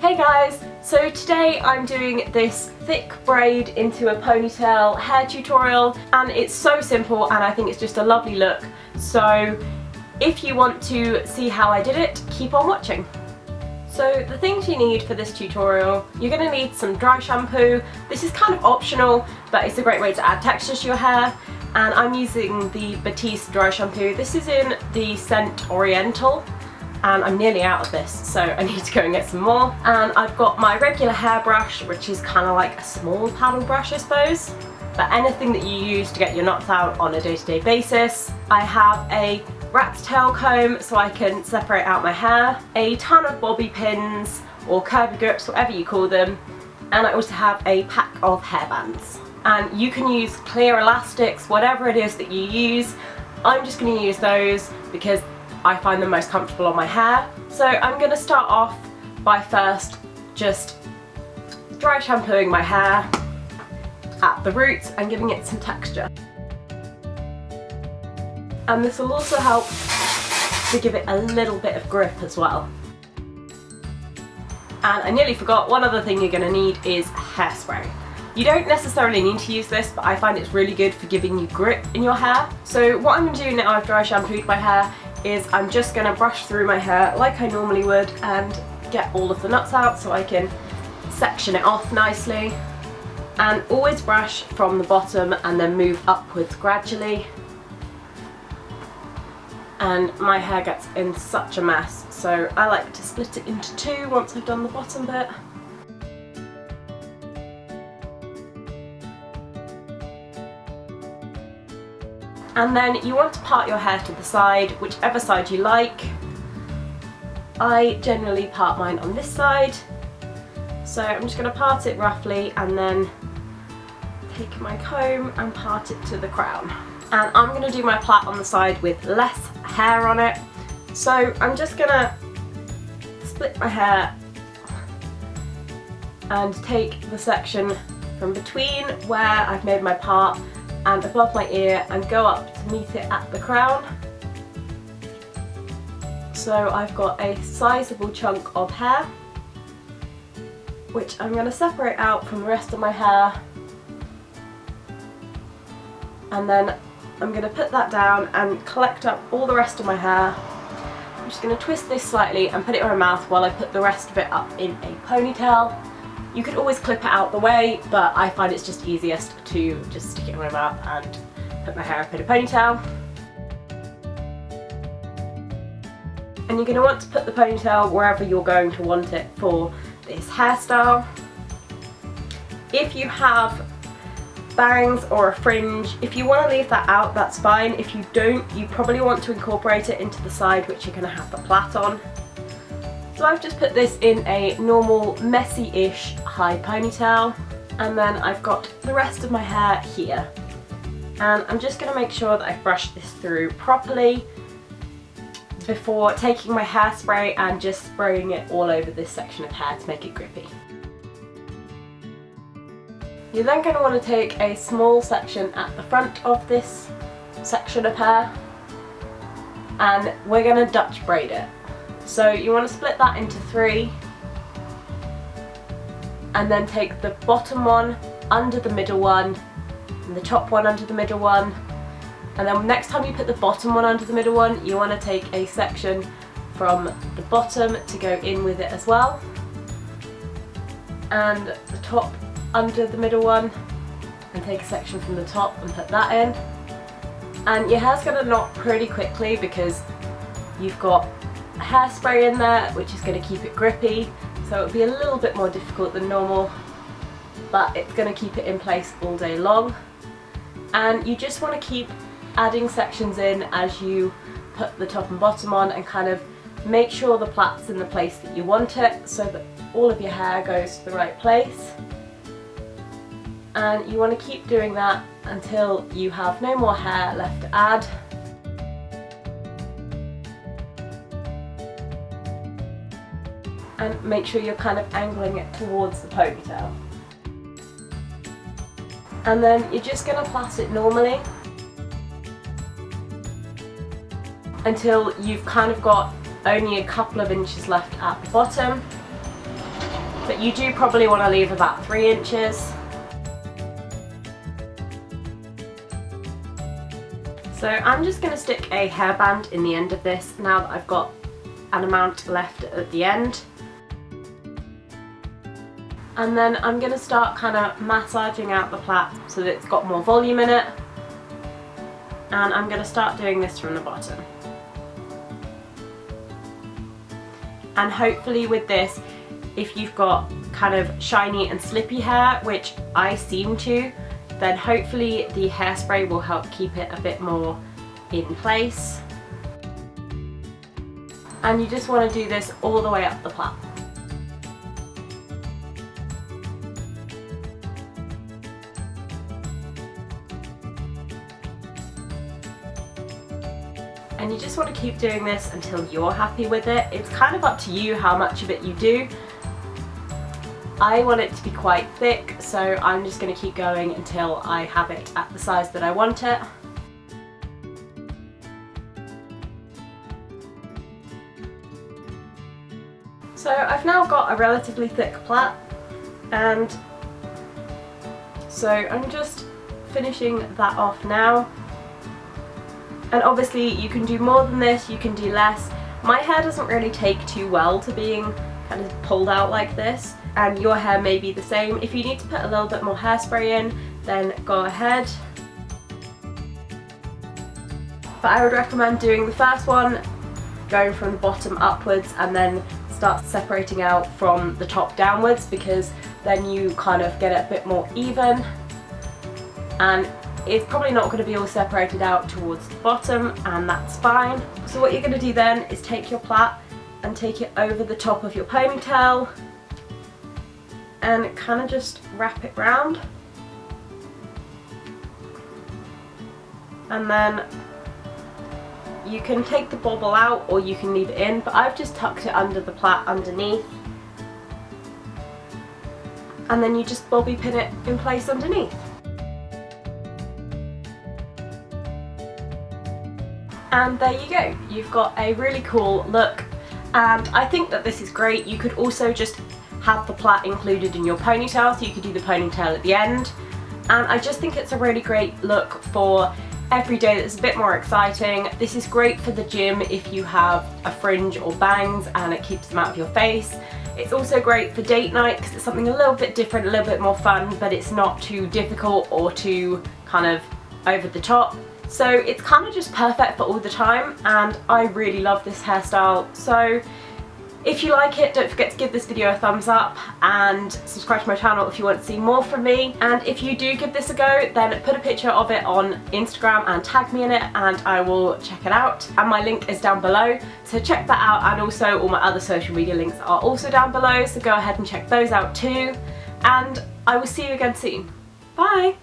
Hey guys, so today I'm doing this thick braid into a ponytail hair tutorial, and it's so simple and I think it's just a lovely look. So if you want to see how I did it, keep on watching. So the things you need for this tutorial, you're going to need some dry shampoo. This is kind of optional, but it's a great way to add texture to your hair. And I'm using the Batiste dry shampoo. This is in the scent Oriental. And I'm nearly out of this, so I need to go and get some more. And I've got my regular hairbrush, which is kind of like a small paddle brush, I suppose. But anything that you use to get your knots out on a day-to-day basis. I have a rat's tail comb so I can separate out my hair, a ton of bobby pins or curvy grips, whatever you call them, and I also have a pack of hairbands. And you can use clear elastics, whatever it is that you use. I'm just going to use those because I find them most comfortable on my hair. So I'm going to start off by first just dry shampooing my hair at the roots and giving it some texture. And this will also help to give it a little bit of grip as well. And I nearly forgot, one other thing you're going to need is hairspray. You don't necessarily need to use this, but I find it's really good for giving you grip in your hair. So what I'm going to do now I've dry shampooed my hair is I'm just going to brush through my hair like I normally would and get all of the knots out so I can section it off nicely. And always brush from the bottom and then move upwards gradually. And my hair gets in such a mess, so I like to split it into two once I've done the bottom bit. And then you want to part your hair to the side, whichever side you like. I generally part mine on this side. So I'm just going to part it roughly and then take my comb and part it to the crown. And I'm going to do my plait on the side with less hair on it. So I'm just going to split my hair and take the section from between where I've made my part and above my ear and go up to meet it at the crown. So I've got a sizable chunk of hair, which I'm going to separate out from the rest of my hair, and then I'm going to put that down and collect up all the rest of my hair. I'm just going to twist this slightly and put it in my mouth while I put the rest of it up in a ponytail. You could always clip it out the way, but I find it's just easiest to just stick it in my mouth and put my hair up in a ponytail. And you're going to want to put the ponytail wherever you're going to want it for this hairstyle. If you have bangs or a fringe, if you want to leave that out, that's fine. If you don't, you probably want to incorporate it into the side which you're going to have the plait on. So I've just put this in a normal messy-ish high ponytail, and then I've got the rest of my hair here. And I'm just going to make sure that I've brushed this through properly before taking my hairspray and just spraying it all over this section of hair to make it grippy. You're then going to want to take a small section at the front of this section of hair and we're going to Dutch braid it. So you want to split that into three and then take the bottom one under the middle one and the top one under the middle one, and then next time you put the bottom one under the middle one you want to take a section from the bottom to go in with it as well, and the top under the middle one and take a section from the top and put that in. And your hair's going to knot pretty quickly because you've got hairspray in there which is going to keep it grippy, so it'll be a little bit more difficult than normal, but it's going to keep it in place all day long. And you just want to keep adding sections in as you put the top and bottom on and kind of make sure the plait's in the place that you want it so that all of your hair goes to the right place. And you want to keep doing that until you have no more hair left to add. And make sure you're kind of angling it towards the ponytail. And then you're just going to plait it normally until you've kind of got only a couple of inches left at the bottom. but you do probably want to leave about 3 inches. So I'm just going to stick a hairband in the end of this now that I've got an amount left at the end. And then I'm going to start kind of massaging out the plait so that it's got more volume in it. And I'm going to start doing this from the bottom. And hopefully with this, if you've got kind of shiny and slippy hair, which I seem to, then hopefully the hairspray will help keep it a bit more in place. And you just want to do this all the way up the plait. And you just want to keep doing this until you're happy with it. It's kind of up to you how much of it you do. I want it to be quite thick, so I'm just going to keep going until I have it at the size that I want it. So I've now got a relatively thick plait, and so I'm just finishing that off now. And obviously you can do more than this, you can do less. My hair doesn't really take too well to being kind of pulled out like this, and your hair may be the same. If you need to put a little bit more hairspray in, then go ahead. But I would recommend doing the first one, going from the bottom upwards, and then start separating out from the top downwards, because then you kind of get it a bit more even, and it's probably not going to be all separated out towards the bottom, and that's fine. So what you're going to do then is take your plait and take it over the top of your ponytail and kind of just wrap it round, and then you can take the bobble out or you can leave it in, but I've just tucked it under the plait underneath, and then you just bobby pin it in place underneath. And there you go, you've got a really cool look, and I think that this is great. You could also just have the plait included in your ponytail, so you could do the ponytail at the end, and I just think it's a really great look for every day that's a bit more exciting. This is great for the gym if you have a fringe or bangs and it keeps them out of your face. It's also great for date night because it's something a little bit different, a little bit more fun, but it's not too difficult or too kind of over the top. So it's kind of just perfect for all the time, and I really love this hairstyle. So if you like it, don't forget to give this video a thumbs up and subscribe to my channel if you want to see more from me. And if you do give this a go, then put a picture of it on Instagram and tag me in it, and I will check it out. And my link is down below, so check that out, and also all my other social media links are also down below, so go ahead and check those out too. And I will see you again soon. Bye!